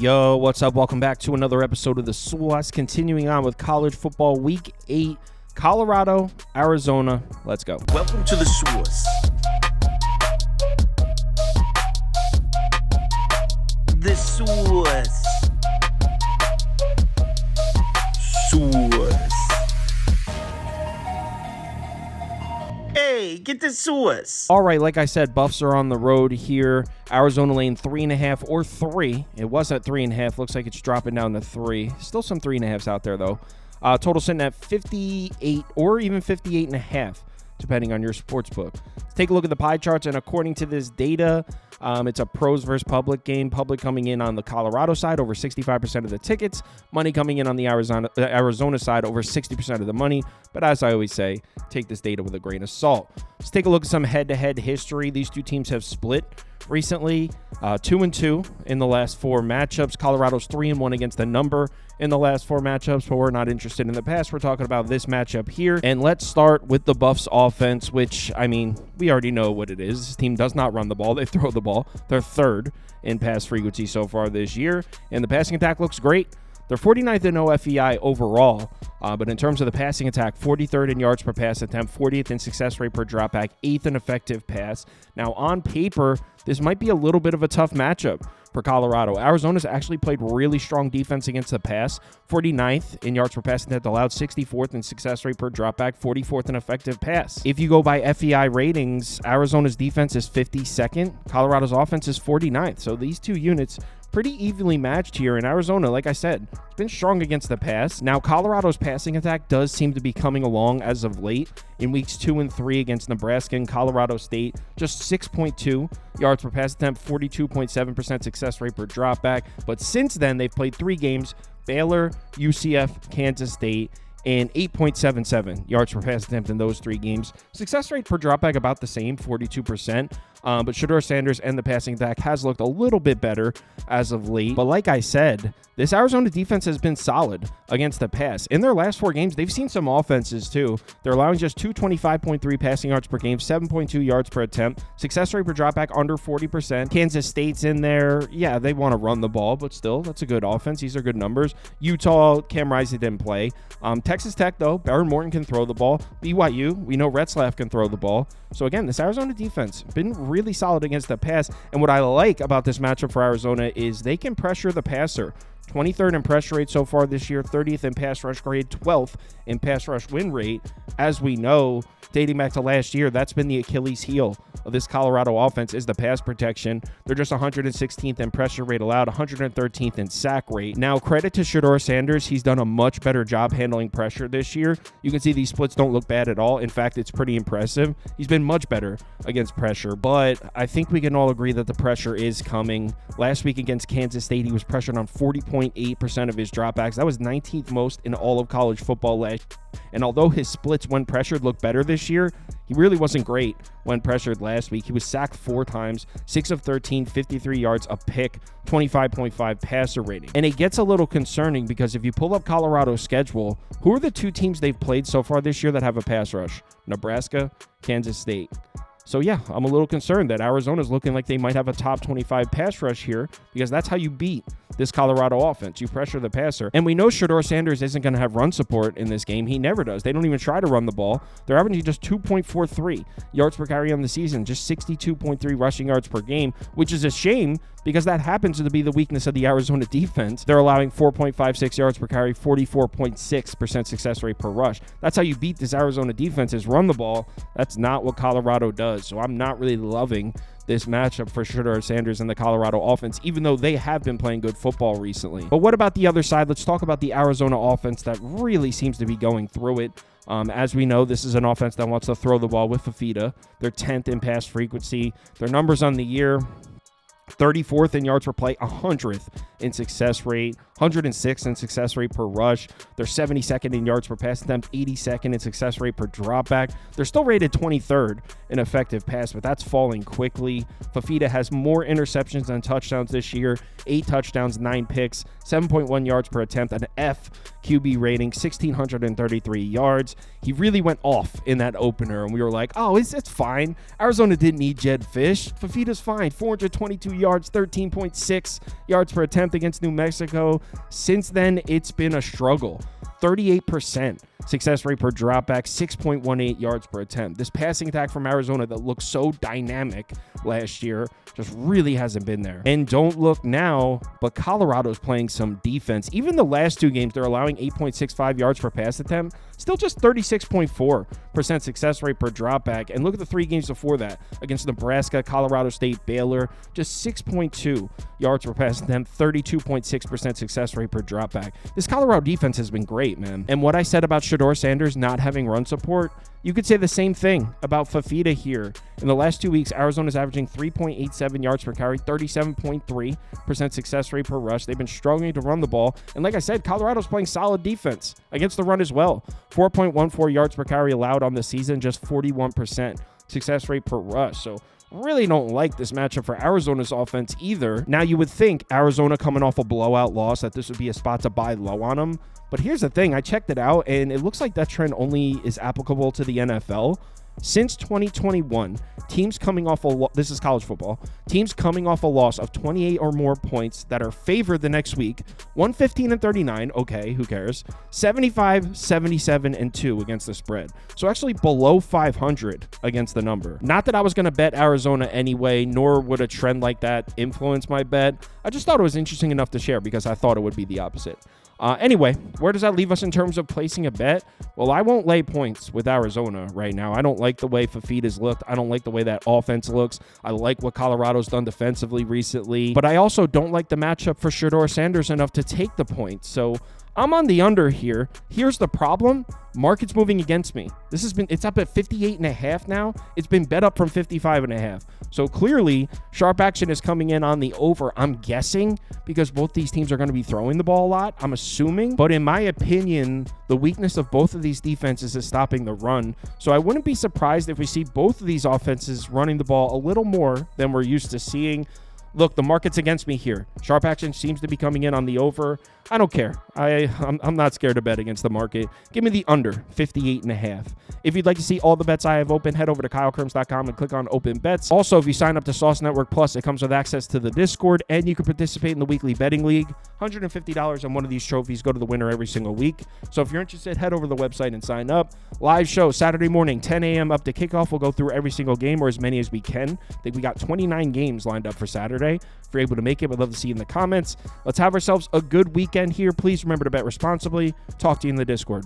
Yo, what's up? Welcome back to another episode of the SWAS. Continuing on with college football week 8, Colorado, Arizona. Let's go. Welcome to the SWAS. The SWAS. SWAS. Hey, get the SWAS. All right, like I said, Buffs are on the road here. Arizona laying 3.5 or 3. It was at 3.5. Looks like it's dropping down to 3. Still some 3.5s out there, though. Total sitting at 58 or even 58.5, depending on your sports book. Let's take a look at the pie charts, and according to this data, it's a pros versus public game. Public coming in on the Colorado side, over 65% of the tickets. Money coming in on the Arizona side, over 60% of the money. But as I always say, take this data with a grain of salt. Let's take a look at some head-to-head history. These two teams have split recently, 2-2 in the last 4 matchups. Colorado's 3-1 against the number in the last 4 matchups, but we're not interested in the past. We're talking about this matchup here. And let's start with the Buffs offense, which, I mean, we already know what it is. This team does not run the ball. They throw the ball. They're third in pass frequency so far this year, and the passing attack looks great. They're 49th in OFEI overall, but in terms of the passing attack, 43rd in yards per pass attempt, 40th in success rate per dropback, 8th in effective pass. Now, on paper, this might be a little bit of a tough matchup for Colorado. Arizona's actually played really strong defense against the pass, 49th in yards per pass attempt allowed, 64th in success rate per dropback, 44th in effective pass. If you go by FEI ratings, Arizona's defense is 52nd, Colorado's offense is 49th. So these two units pretty evenly matched here. In Arizona, like I said, it's been strong against the pass. Now, Colorado's passing attack does seem to be coming along as of late. In weeks 2 and 3 against Nebraska and Colorado State, just 6.2 yards per pass attempt, 42.7% success rate per dropback. But since then, they've played 3 games, Baylor, UCF, Kansas State, and 8.77 yards per pass attempt in those 3 games. Success rate per dropback about the same, 42%. But Shedeur Sanders and the passing attack has looked a little bit better as of late. But like I said, this Arizona defense has been solid against the pass. In their last 4 games, they've seen some offenses too. They're allowing just 225.3 passing yards per game, 7.2 yards per attempt. Success rate per dropback under 40%. Kansas State's in there. Yeah, they want to run the ball, but still, that's a good offense. These are good numbers. Utah, Cam Rising didn't play. Texas Tech, though, Baron Morton can throw the ball. BYU, we know Retzlaff can throw the ball. So again, this Arizona defense been really solid against the pass. And what I like about this matchup for Arizona is they can pressure the passer. 23rd in pressure rate so far this year, 30th in pass rush grade, 12th in pass rush win rate. As we know, dating back to last year, that's been the Achilles heel of this Colorado offense is the pass protection. They're just 116th in pressure rate allowed, 113th in sack rate. Now, credit to Shedeur Sanders. He's done a much better job handling pressure this year. You can see these splits don't look bad at all. In fact, it's pretty impressive. He's been much better against pressure, but I think we can all agree that the pressure is coming. Last week against Kansas State, he was pressured on 40.8% of his dropbacks. That was 19th most in all of college football last year. And although his splits when pressured look better this year, he really wasn't great when pressured last week. He was sacked 4 times, 6 of 13, 53 yards, a pick, 25.5 passer rating. And it gets a little concerning because if you pull up Colorado's schedule, who are the 2 teams they've played so far this year that have a pass rush? Nebraska, Kansas State. So yeah, I'm a little concerned that Arizona's looking like they might have a top 25 pass rush here because that's how you beat this Colorado offense. You pressure the passer. And we know Shedeur Sanders isn't going to have run support in this game. He never does. They don't even try to run the ball. They're averaging just 2.43 yards per carry on the season, just 62.3 rushing yards per game, which is a shame because that happens to be the weakness of the Arizona defense. They're allowing 4.56 yards per carry, 44.6% success rate per rush. That's how you beat this Arizona defense is run the ball. That's not what Colorado does. So I'm not really loving this matchup for Shedeur Sanders and the Colorado offense, even though they have been playing good football recently. But what about the other side? Let's talk about the Arizona offense that really seems to be going through it. As we know, this is an offense that wants to throw the ball with Fafita. They're 10th in pass frequency. Their numbers on the year, 34th in yards per play, 100th in success rate, 106th in success rate per rush. They're 72nd in yards per pass attempt, 82nd in success rate per dropback. They're still rated 23rd in effective pass, but that's falling quickly. Fafita has more interceptions than touchdowns this year, 8 touchdowns, 9 picks, 7.1 yards per attempt, an F QB rating, 1,633 yards. He really went off in that opener, and we were like, oh, it's fine. Arizona didn't need Jed Fish. Fafita's fine. 422 yards, 13.6 yards per attempt against New Mexico. Since then, it's been a struggle. 38% success rate per dropback, 6.18 yards per attempt. This passing attack from Arizona that looked so dynamic last year just really hasn't been there. And don't look now, but Colorado's playing some defense. Even the last two games, they're allowing 8.65 yards per pass attempt. Still just 36.4% success rate per dropback. And look at the 3 games before that against Nebraska, Colorado State, Baylor. Just 6.2 yards per pass attempt, 32.6% success rate per dropback. This Colorado defense has been great, man. And what I said about Shedeur Sanders not having run support, you could say the same thing about Fafita here. In the last 2 weeks, Arizona's averaging 3.87 yards per carry, 37.3% success rate per rush. They've been struggling to run the ball. And like I said, Colorado's playing solid defense against the run as well. 4.14 yards per carry allowed on the season, just 41% success rate per rush. So really don't like this matchup for Arizona's offense either. Now, you would think Arizona coming off a blowout loss that this would be a spot to buy low on them. But here's the thing. I checked it out, and it looks like that trend only is applicable to the NFL. Since 2021, teams coming off this is college football, teams coming off a loss of 28 or more points that are favored the next week, 115-39, okay, who cares, 75-77-2 against the spread. So actually below 500 against the number. Not that I was going to bet Arizona anyway, nor would a trend like that influence my bet. I just thought it was interesting enough to share because I thought it would be the opposite. Anyway, where does that leave us in terms of placing a bet? Well, I won't lay points with Arizona right now. I don't like the way Fafita's looked. I don't like the way that offense looks. I like what Colorado's done defensively recently. But I also don't like the matchup for Shedeur Sanders enough to take the points. So I'm on the under here. Here's the problem. Market's moving against me. It's up at 58.5 now. It's been bet up from 55.5. So clearly, sharp action is coming in on the over, I'm guessing, because both these teams are going to be throwing the ball a lot, I'm assuming. But in my opinion, the weakness of both of these defenses is stopping the run. So I wouldn't be surprised if we see both of these offenses running the ball a little more than we're used to seeing. Look, the market's against me here. Sharp action seems to be coming in on the over. I don't care. I'm not scared to bet against the market. Give me the under, 58.5. If you'd like to see all the bets I have open, head over to KyleKirms.com and click on Open Bets. Also, if you sign up to Sauce Network Plus, it comes with access to the Discord, and you can participate in the weekly betting league. $150 on one of these trophies go to the winner every single week. So if you're interested, head over to the website and sign up. Live show Saturday morning, 10 a.m. up to kickoff. We'll go through every single game, or as many as we can. I think we got 29 games lined up for Saturday. If you're able to make it, we'd love to see you in the comments. Let's have ourselves a good weekend here. Please remember to bet responsibly. Talk to you in the Discord.